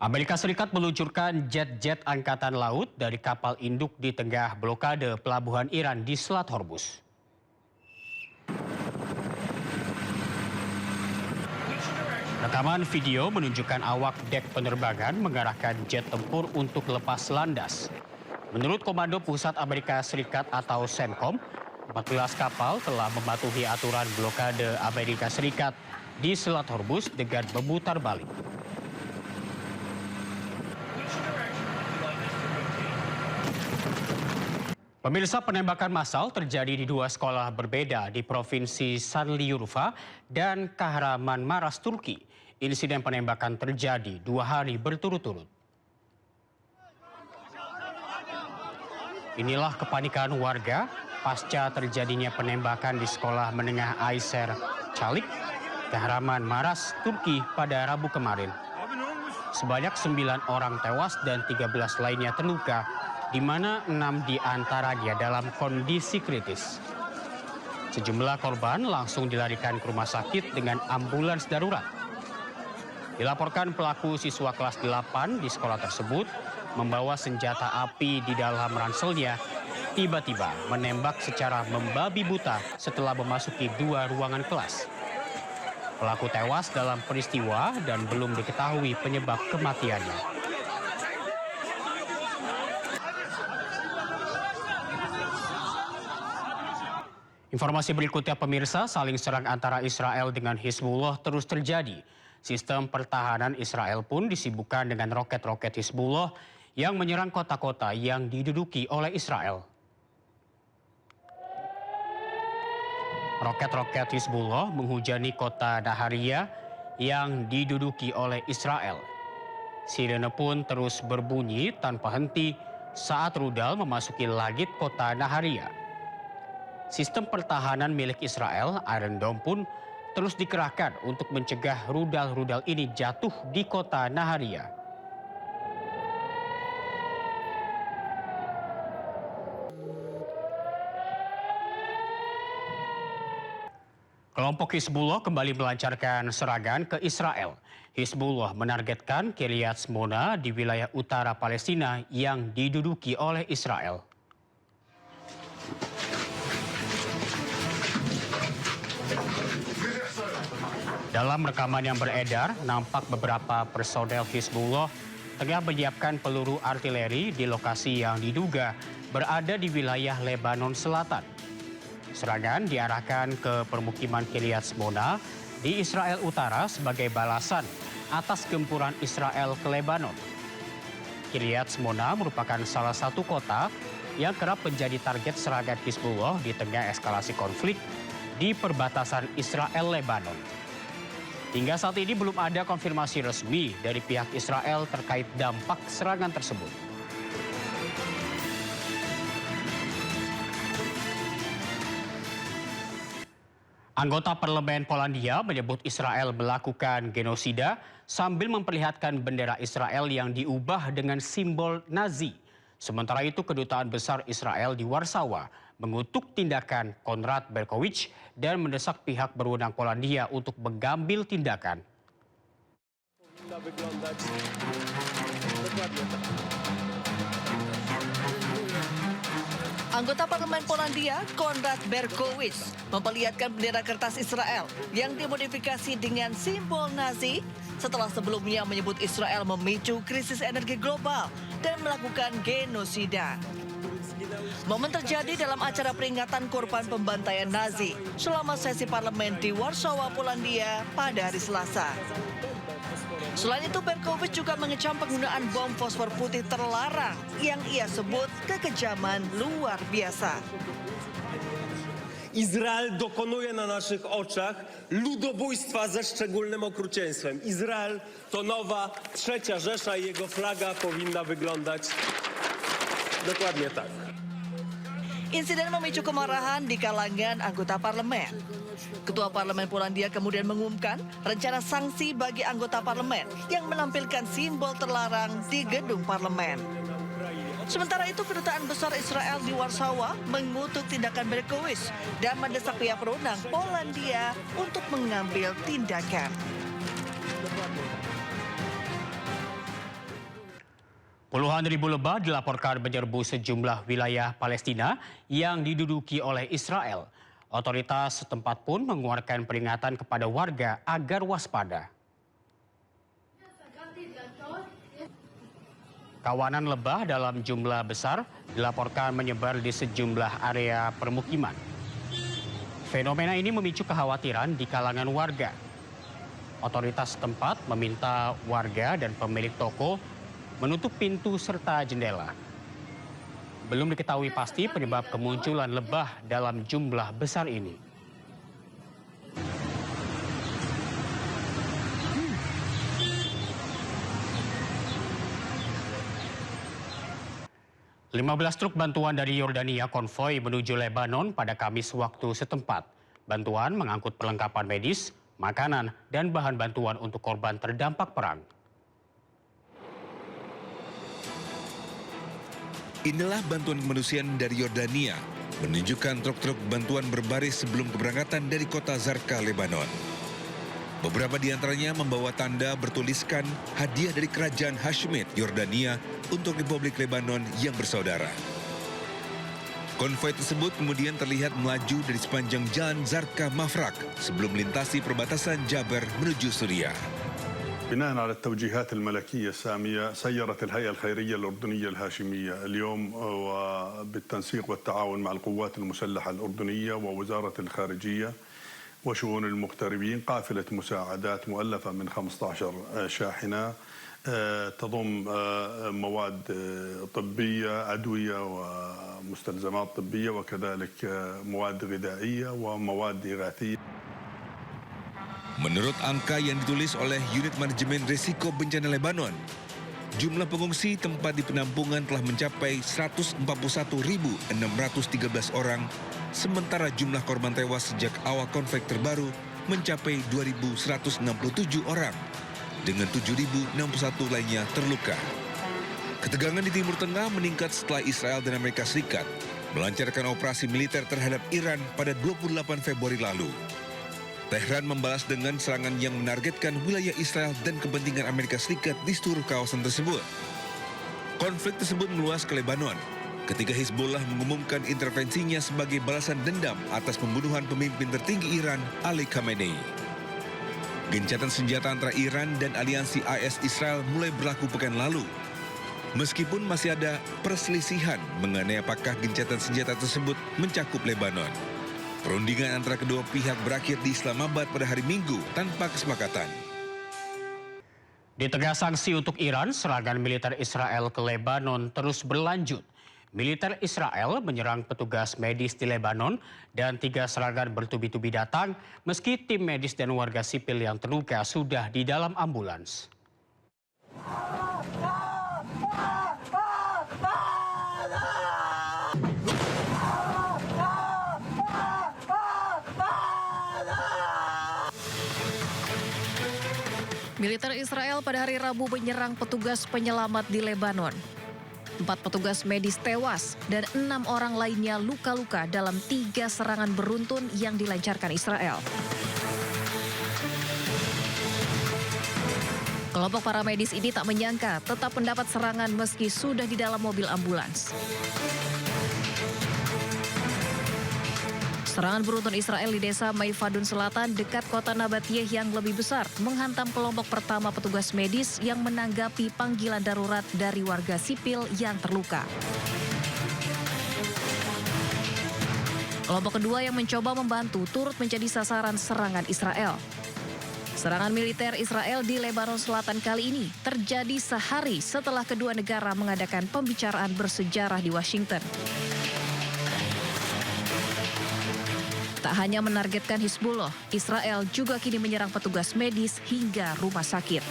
Amerika Serikat meluncurkan jet-jet angkatan laut dari kapal induk di tengah blokade pelabuhan Iran di Selat Hormuz. Rekaman video menunjukkan awak dek penerbangan mengarahkan jet tempur untuk lepas landas. Menurut Komando Pusat Amerika Serikat atau CENTCOM, 14 kapal telah mematuhi aturan blokade Amerika Serikat di Selat Hormuz dengan memutar balik. Pemirsa, penembakan massal terjadi di dua sekolah berbeda di Provinsi Şanlıurfa dan Kahramanmaraş, Turki. Insiden penembakan terjadi 2 hari berturut-turut. Inilah kepanikan warga pasca terjadinya penembakan di sekolah menengah Ayser Çalik, Kahramanmaraş, Turki pada Rabu kemarin. Sebanyak 9 orang tewas dan 13 lainnya terluka, di mana 6 di antaranya dalam kondisi kritis. Sejumlah korban langsung dilarikan ke rumah sakit dengan ambulans darurat. Dilaporkan pelaku siswa kelas 8 di sekolah tersebut membawa senjata api di dalam ranselnya, tiba-tiba menembak secara membabi buta setelah memasuki 2 ruangan kelas. Pelaku tewas dalam peristiwa dan belum diketahui penyebab kematiannya. Informasi berikutnya, pemirsa, saling serang antara Israel dengan Hizbullah terus terjadi. Sistem pertahanan Israel pun disibukkan dengan roket-roket Hizbullah yang menyerang kota-kota yang diduduki oleh Israel. Roket-roket Hizbullah menghujani kota Nahariyah yang diduduki oleh Israel. Sirene pun terus berbunyi tanpa henti saat rudal memasuki langit kota Nahariyah. Sistem pertahanan milik Israel, Iron Dome, pun terus dikerahkan untuk mencegah rudal-rudal ini jatuh di kota Nahariyah. Kelompok Hizbullah kembali melancarkan serangan ke Israel. Hizbullah menargetkan Kiryat Shmona di wilayah utara Palestina yang diduduki oleh Israel. Dalam rekaman yang beredar, nampak beberapa personel Hizbullah tengah menyiapkan peluru artileri di lokasi yang diduga berada di wilayah Lebanon Selatan. Serangan diarahkan ke permukiman Kiryat Shmona di Israel Utara sebagai balasan atas gempuran Israel ke Lebanon. Kiryat Shmona merupakan salah satu kota yang kerap menjadi target serangan Hizbullah di tengah eskalasi konflik di perbatasan Israel-Lebanon. Hingga saat ini belum ada konfirmasi resmi dari pihak Israel terkait dampak serangan tersebut. Anggota parlemen Polandia menyebut Israel melakukan genosida sambil memperlihatkan bendera Israel yang diubah dengan simbol Nazi. Sementara itu, Kedutaan Besar Israel di Warsawa mengutuk tindakan Konrad Berkowicz dan mendesak pihak berwenang Polandia untuk mengambil tindakan. Anggota parlemen Polandia, Konrad Berkowicz, memperlihatkan bendera kertas Israel yang dimodifikasi dengan simbol Nazi setelah sebelumnya menyebut Israel memicu krisis energi global dan melakukan genosida. Momen terjadi dalam acara peringatan korban pembantaian Nazi selama sesi parlemen di Warsawa, Polandia pada hari Selasa. Selain itu, Berkowicz juga mengecam penggunaan bom fosfor putih terlarang yang ia sebut kekejaman luar biasa. Izrael dokonuje na naszych oczach ludobójstwa ze szczególnym okrucieństwem. Izrael to nowa trzecia Rzesza i jego flaga powinna wyglądać dokładnie tak. Insiden memicu kemarahan di kalangan anggota parlemen. Ketua Parlemen Polandia kemudian mengumumkan rencana sanksi bagi anggota parlemen yang menampilkan simbol terlarang di gedung parlemen. Sementara itu, Kedutaan Besar Israel di Warsawa mengutuk tindakan Berkowicz dan mendesak pihak berwenang Polandia untuk mengambil tindakan. Puluhan ribu lebah dilaporkan menyerbu sejumlah wilayah Palestina yang diduduki oleh Israel. Otoritas setempat pun mengeluarkan peringatan kepada warga agar waspada. Kawanan lebah dalam jumlah besar dilaporkan menyebar di sejumlah area permukiman. Fenomena ini memicu kekhawatiran di kalangan warga. Otoritas setempat meminta warga dan pemilik toko menutup pintu serta jendela. Belum diketahui pasti penyebab kemunculan lebah dalam jumlah besar ini. "15 truk bantuan dari Yordania konvoi menuju Lebanon pada Kamis waktu setempat. Bantuan mengangkut perlengkapan medis, makanan, dan bahan bantuan untuk korban terdampak perang. Inilah bantuan kemanusiaan dari Yordania, menunjukkan truk-truk bantuan berbaris sebelum keberangkatan dari kota Zarqa, Lebanon. Beberapa di antaranya membawa tanda bertuliskan hadiah dari Kerajaan Hashemite, Yordania, untuk Republik Lebanon yang bersaudara. Konvoi tersebut kemudian terlihat melaju dari sepanjang jalan Zarqa Mafraq sebelum melintasi perbatasan Jaber menuju Suriah. بناء على التوجيهات الملكية السامية سيرت الهيئة الخيرية الأردنية الهاشمية اليوم وبالتنسيق والتعاون مع القوات المسلحة الأردنية ووزارة الخارجية وشؤون المغتربين قافلة مساعدات مؤلفة من 15 شاحنة تضم مواد طبية أدوية ومستلزمات طبية وكذلك مواد غذائية ومواد إغاثية. Menurut angka yang ditulis oleh Unit Manajemen Risiko Bencana Lebanon, jumlah pengungsi tempat di penampungan telah mencapai 141.613 orang, sementara jumlah korban tewas sejak awal konflik terbaru mencapai 2.167 orang, dengan 7.061 lainnya terluka. Ketegangan di Timur Tengah meningkat setelah Israel dan Amerika Serikat melancarkan operasi militer terhadap Iran pada 28 Februari lalu. Tehran membalas dengan serangan yang menargetkan wilayah Israel dan kepentingan Amerika Serikat di seluruh kawasan tersebut. Konflik tersebut meluas ke Lebanon ketika Hizbullah mengumumkan intervensinya sebagai balasan dendam atas pembunuhan pemimpin tertinggi Iran, Ali Khamenei. Gencatan senjata antara Iran dan aliansi AS Israel mulai berlaku pekan lalu. Meskipun masih ada perselisihan mengenai apakah gencatan senjata tersebut mencakup Lebanon. Perundingan antara kedua pihak berakhir di Islamabad pada hari Minggu tanpa kesepakatan. Di tengah sanksi untuk Iran, serangan militer Israel ke Lebanon terus berlanjut. Militer Israel menyerang petugas medis di Lebanon dan 3 serangan bertubi-tubi datang meski tim medis dan warga sipil yang terluka sudah di dalam ambulans. Militer Israel pada hari Rabu menyerang petugas penyelamat di Lebanon. 4 petugas medis tewas dan 6 orang lainnya luka-luka dalam 3 serangan beruntun yang dilancarkan Israel. Kelompok para medis ini tak menyangka tetap mendapat serangan meski sudah di dalam mobil ambulans. Serangan beruntun Israel di desa Maifadun Selatan dekat kota Nabatiyeh yang lebih besar menghantam kelompok pertama petugas medis yang menanggapi panggilan darurat dari warga sipil yang terluka. Kelompok kedua yang mencoba membantu turut menjadi sasaran serangan Israel. Serangan militer Israel di Lebanon Selatan kali ini terjadi sehari setelah kedua negara mengadakan pembicaraan bersejarah di Washington. Tak hanya menargetkan Hizbullah, Israel juga kini menyerang petugas medis hingga rumah sakit.